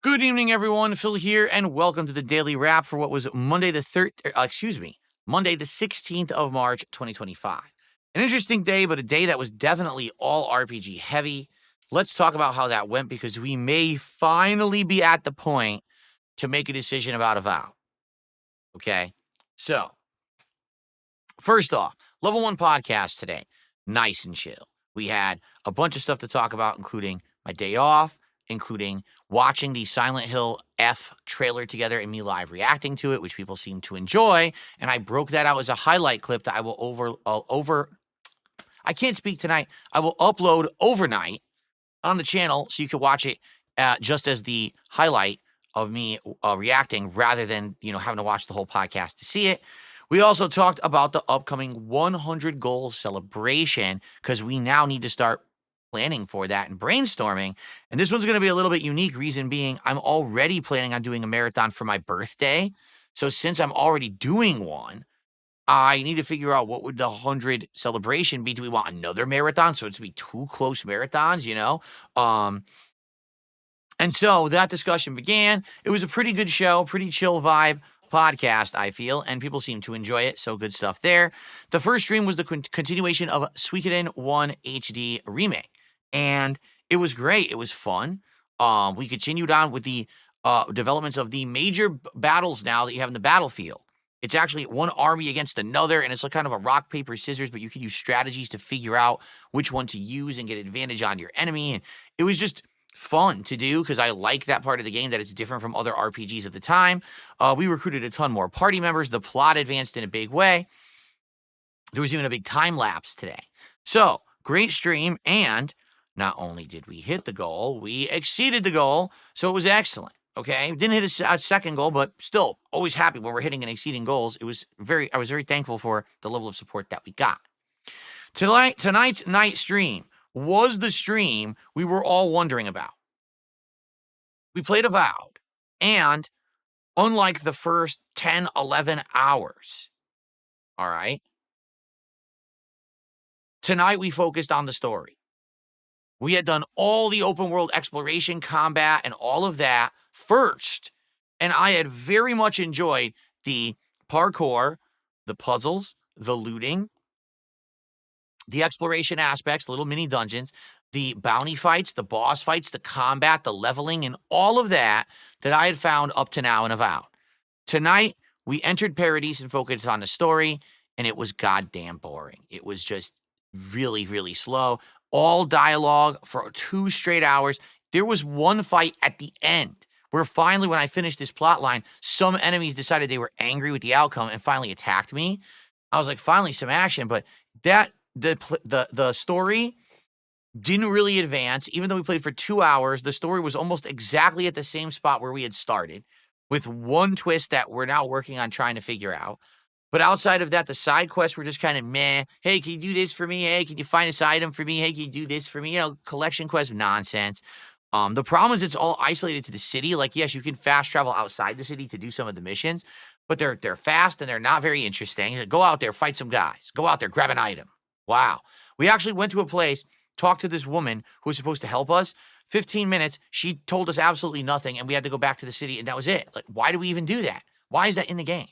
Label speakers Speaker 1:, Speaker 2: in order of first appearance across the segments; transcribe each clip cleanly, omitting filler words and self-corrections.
Speaker 1: Good evening, everyone. Phil here, and welcome to the Daily Wrap for what was Monday the 16th of March, 2025. An interesting day, but a day that was definitely all RPG heavy. Let's talk about how that went because we may finally be at the point to make a decision about Avowed. Okay, so first off, level 1 podcast today, nice and chill. We had a bunch of stuff to talk about, including my day off, including watching the Silent Hill F trailer together and me live reacting to it, which people seem to enjoy. And I broke that out as a highlight clip that I will I can't speak tonight. I will upload overnight on the channel so you can watch it just as the highlight of me reacting rather than, having to watch the whole podcast to see it. We also talked about the upcoming 100 goal celebration because we now need to start planning for that and brainstorming. And this one's going to be a little bit unique, reason being I'm already planning on doing a marathon for my birthday. So since I'm already doing one, I need to figure out what would the 100 celebration be. Do we want another marathon? So it's to be two close marathons, And so that discussion began. It was a pretty good show, pretty chill vibe podcast, I feel, and people seem to enjoy it. So good stuff there. The first stream was the continuation of Suikoden 1 HD remake, and it was great. It was fun. We continued on with the developments of the major battles now that you have in the battlefield. It's actually one army against another, and it's like kind of a rock, paper, scissors, but you can use strategies to figure out which one to use and get advantage on your enemy. And it was just fun to do because I like that part of the game, that it's different from other RPGs at the time. We recruited a ton more party members. The plot advanced in a big way. There was even a big time lapse today. So, great stream, and not only did we hit the goal, we exceeded the goal, so it was excellent. Okay, didn't hit a second goal, but still always happy when we're hitting and exceeding goals. I was very thankful for the level of support that we got. Tonight's night stream was the stream we were all wondering about. We played Avowed, and unlike the first 10, 11 hours, all right, tonight we focused on the story. We had done all the open world exploration, combat, and all of that first, and I had very much enjoyed the parkour, the puzzles, the looting, the exploration aspects, little mini dungeons, the bounty fights, the boss fights, the combat, the leveling, and all of that I had found up to now in Avowed. Tonight, we entered Paradise and focused on the story, and it was goddamn boring. It was just really, really slow. All dialogue for 2 straight hours. There was one fight at the end where finally, when I finished this plot line, some enemies decided they were angry with the outcome and finally attacked me. I was like, finally, some action. But the story didn't really advance. Even though we played for 2 hours, the story was almost exactly at the same spot where we had started, with one twist that we're now working on trying to figure out. But outside of that, the side quests were just kind of meh. Hey, can you do this for me? Hey, can you find this item for me? Hey, can you do this for me? Collection quest nonsense. The problem is it's all isolated to the city. Like, yes, you can fast travel outside the city to do some of the missions, but they're fast and they're not very interesting. Go out there, fight some guys. Go out there, grab an item. Wow. We actually went to a place, talked to this woman who was supposed to help us. 15 minutes, she told us absolutely nothing, and we had to go back to the city, and that was it. Like, why do we even do that? Why is that in the game?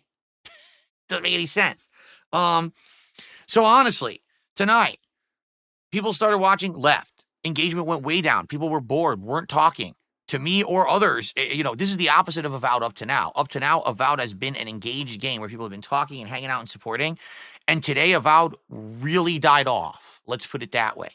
Speaker 1: Doesn't make any sense. So honestly, tonight, people started watching, left. Engagement went way down. People were bored, weren't talking to me or others. This is the opposite of Avowed up to now. Up to now, Avowed has been an engaged game where people have been talking and hanging out and supporting. And today, Avowed really died off. Let's put it that way.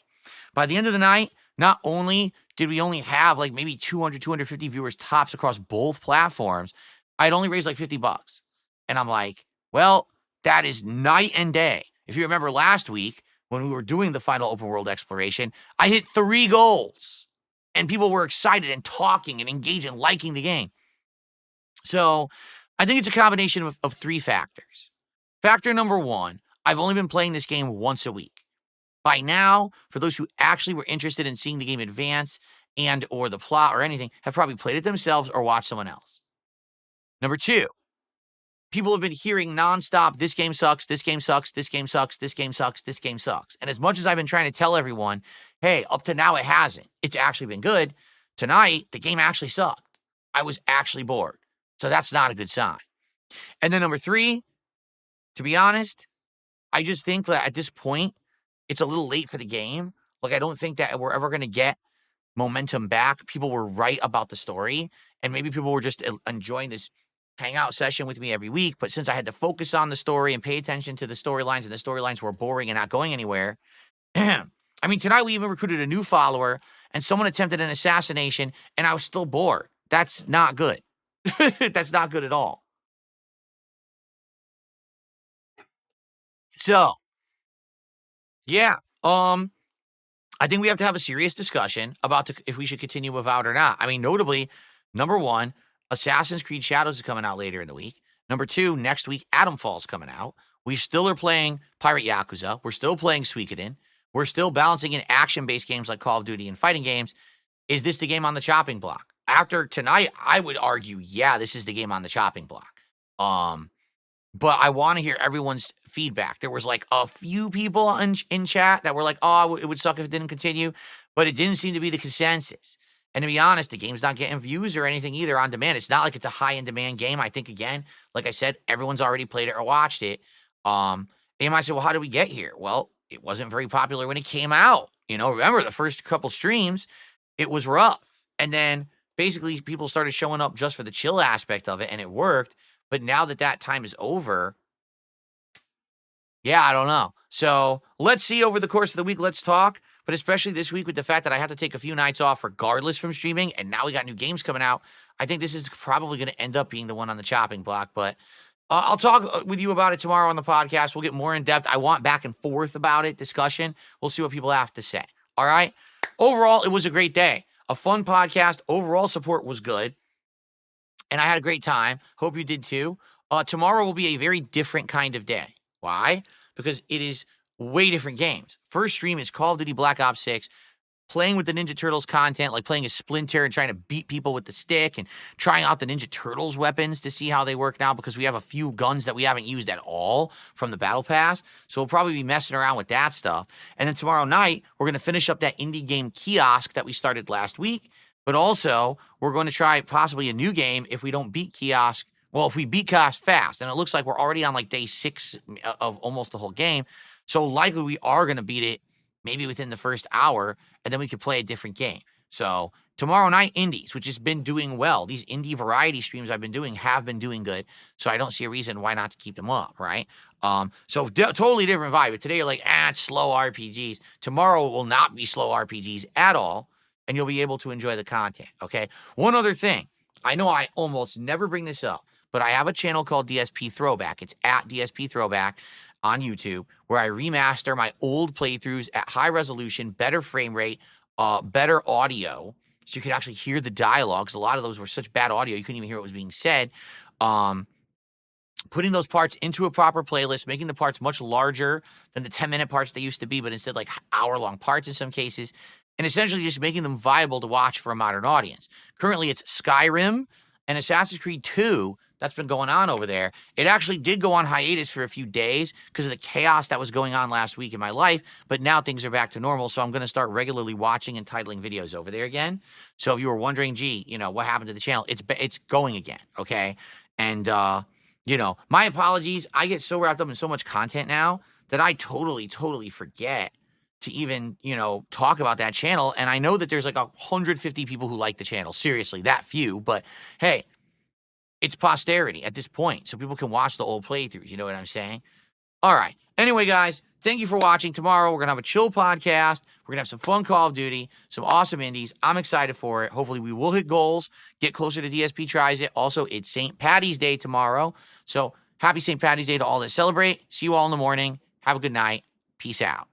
Speaker 1: By the end of the night, not only did we only have like maybe 200, 250 viewers tops across both platforms, I'd only raised like $50. And I'm like, well, that is night and day. If you remember last week when we were doing the final open world exploration, I hit 3 goals and people were excited and talking and engaged and liking the game. So I think it's a combination of 3 factors. Factor number 1, I've only been playing this game once a week. By now, for those who actually were interested in seeing the game advance and or the plot or anything, have probably played it themselves or watched someone else. Number 2, people have been hearing nonstop, this game sucks, this game sucks, this game sucks, this game sucks, this game sucks. And as much as I've been trying to tell everyone, hey, up to now it hasn't. It's actually been good. Tonight, the game actually sucked. I was actually bored. So that's not a good sign. And then number 3, to be honest, I just think that at this point, it's a little late for the game. Like, I don't think that we're ever going to get momentum back. People were right about the story, and maybe people were just enjoying this hangout session with me every week. But since I had to focus on the story and pay attention to the storylines, and the storylines were boring and not going anywhere, I mean, tonight we even recruited a new follower, and someone attempted an assassination, and I was still bored. That's not good. That's not good at all. So, yeah, I think we have to have a serious discussion about if we should continue Avowed or not. I mean, notably, number 1, Assassin's Creed Shadows is coming out later in the week. Number 2, next week, Atom Fall's coming out. We still are playing Pirate Yakuza. We're still playing Suikoden. We're still balancing in action-based games like Call of Duty and fighting games. Is this the game on the chopping block? After tonight, I would argue, yeah, this is the game on the chopping block. But I want to hear everyone's feedback. There was like a few people in chat that were like, oh, it would suck if it didn't continue, but it didn't seem to be the consensus. And to be honest, the game's not getting views or anything either on demand. It's not like it's a high-in-demand game. I think, again, like I said, everyone's already played it or watched it. And you might say, well, how did we get here? Well, it wasn't very popular when it came out. You know, remember the first couple streams, it was rough. And then basically people started showing up just for the chill aspect of it, and it worked. But now that that time is over, yeah, I don't know. So let's see over the course of the week. Let's talk. But especially this week with the fact that I have to take a few nights off regardless from streaming, and now we got new games coming out, I think this is probably going to end up being the one on the chopping block. But I'll talk with you about it tomorrow on the podcast. We'll get more in depth. I want back and forth about it, discussion. We'll see what people have to say. All right? Overall, it was a great day. A fun podcast. Overall support was good. And I had a great time. Hope you did too. Tomorrow will be a very different kind of day. Why? Because it is way different games. First stream is Call of Duty Black Ops 6, playing with the Ninja Turtles content, like playing as Splinter and trying to beat people with the stick and trying out the Ninja Turtles weapons to see how they work now, because we have a few guns that we haven't used at all from the Battle Pass. So we'll probably be messing around with that stuff. And then tomorrow night, we're going to finish up that indie game Kiosk that we started last week. But also, we're going to try possibly a new game if we don't beat Kiosk. Well, if we beat Kiosk fast, and it looks like we're already on like day 6 of almost the whole game. So likely we are going to beat it maybe within the first hour, and then we could play a different game. So tomorrow night, indies, which has been doing well. These indie variety streams I've been doing have been doing good. So I don't see a reason why not to keep them up, right? So totally different vibe. But today you're like, it's slow RPGs. Tomorrow it will not be slow RPGs at all, and you'll be able to enjoy the content, okay? One other thing. I know I almost never bring this up, but I have a channel called DSP Throwback. It's at DSP Throwback on YouTube, where I remaster my old playthroughs at high resolution, better frame rate, better audio, so you could actually hear the dialogue, because a lot of those were such bad audio, you couldn't even hear what was being said. Putting those parts into a proper playlist, making the parts much larger than the 10-minute parts they used to be, but instead like hour-long parts in some cases, and essentially just making them viable to watch for a modern audience. Currently, it's Skyrim and Assassin's Creed 2 that's been going on over there. It actually did go on hiatus for a few days because of the chaos that was going on last week in my life, but now things are back to normal, so I'm going to start regularly watching and titling videos over there again. So if you were wondering, gee, you know, what happened to the channel, it's going again, okay? And, you know, my apologies. I get so wrapped up in so much content now that I totally forget to even, you know, talk about that channel. And I know that there's like 150 people who like the channel. Seriously, that few. But hey, it's posterity at this point, so people can watch the old playthroughs. You know what I'm saying? All right. Anyway, guys, thank you for watching. Tomorrow, we're going to have a chill podcast. We're going to have some fun Call of Duty, some awesome indies. I'm excited for it. Hopefully, we will hit goals, get closer to DSP Tries It. Also, it's St. Patty's Day tomorrow. So happy St. Patty's Day to all that celebrate. See you all in the morning. Have a good night. Peace out.